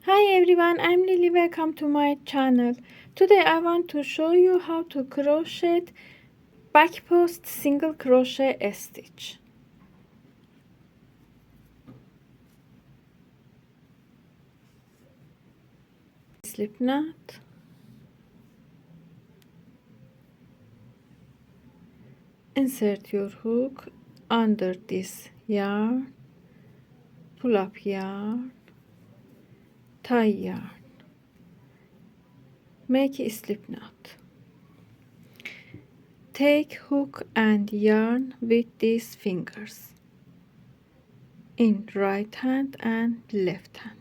Hi everyone, I'm Lily. Welcome to my channel. Today I want to show you how to crochet back post single crochet stitch. Slip knot, insert your hook under this yarn, pull up yarn, tie yarn, make a slip knot. Take hook and yarn with these fingers in right hand and left hand.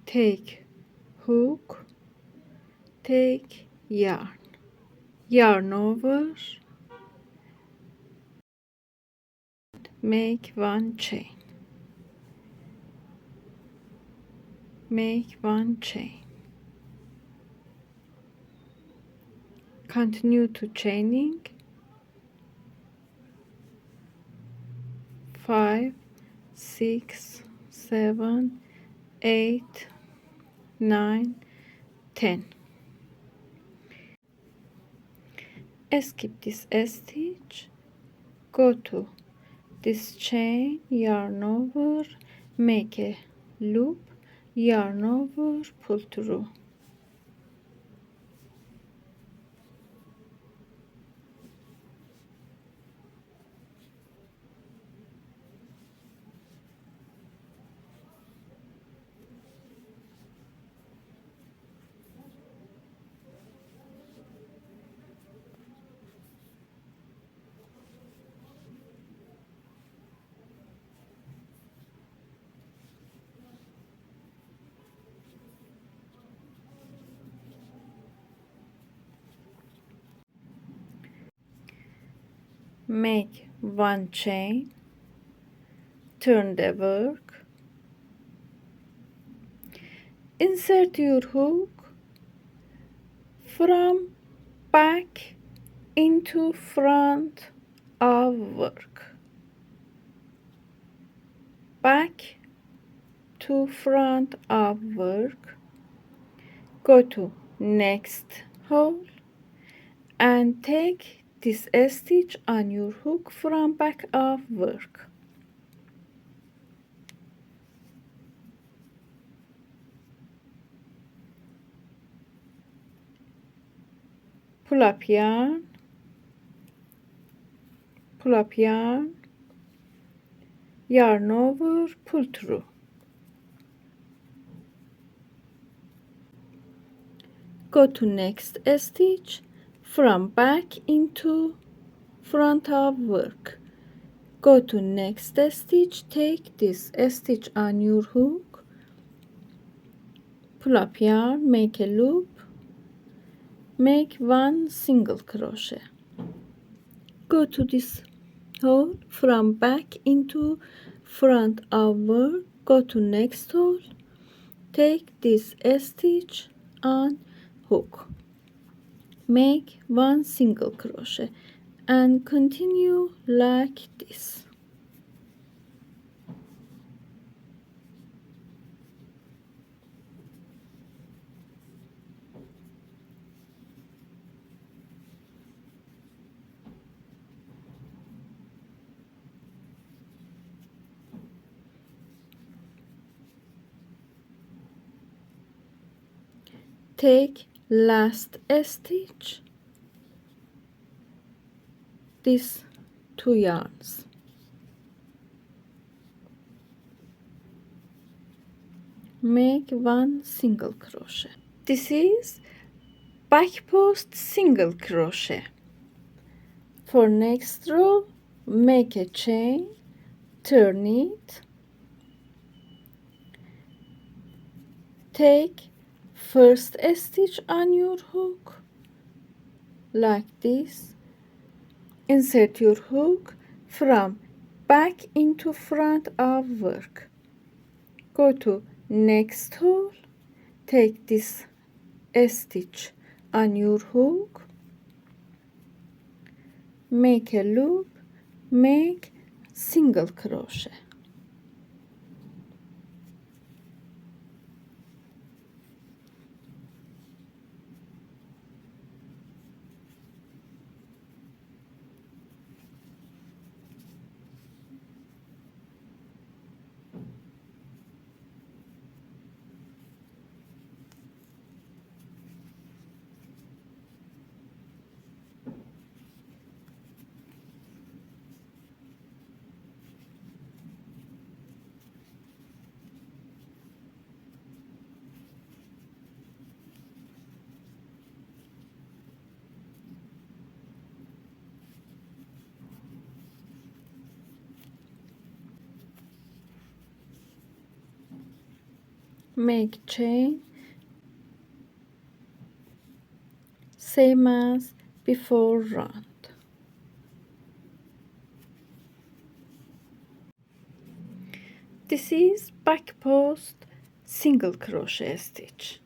Take hook, take yarn over, make one chain, make one chain, continue to chaining 5, 6, 7, 8, 9, 10. Skip this stitch, go to this chain, yarn over, make a loop, yarn over, pull through. Make one chain, turn the work, insert your hook from back into front of work, back to front of work, go to next hole and take this stitch on your hook from back of work. Pull up yarn, pull up yarn, yarn over, pull through. Go to next stitch from back into front of work. Go to next stitch, take this stitch on your hook, pull up yarn, make a loop, make one single crochet. Go to this hole from back into front of work, go to next hole, take this stitch on hook, make one single crochet and continue like this. Take last stitch, these 2 yarns, make one single crochet. This is back post single crochet. For next row, make a chain, turn it, take first stitch on your hook like this, insert your hook from back into front of work, go to next hole, take this stitch on your hook, make a loop, make single crochet. Make chain same as before round. This is back post single crochet stitch.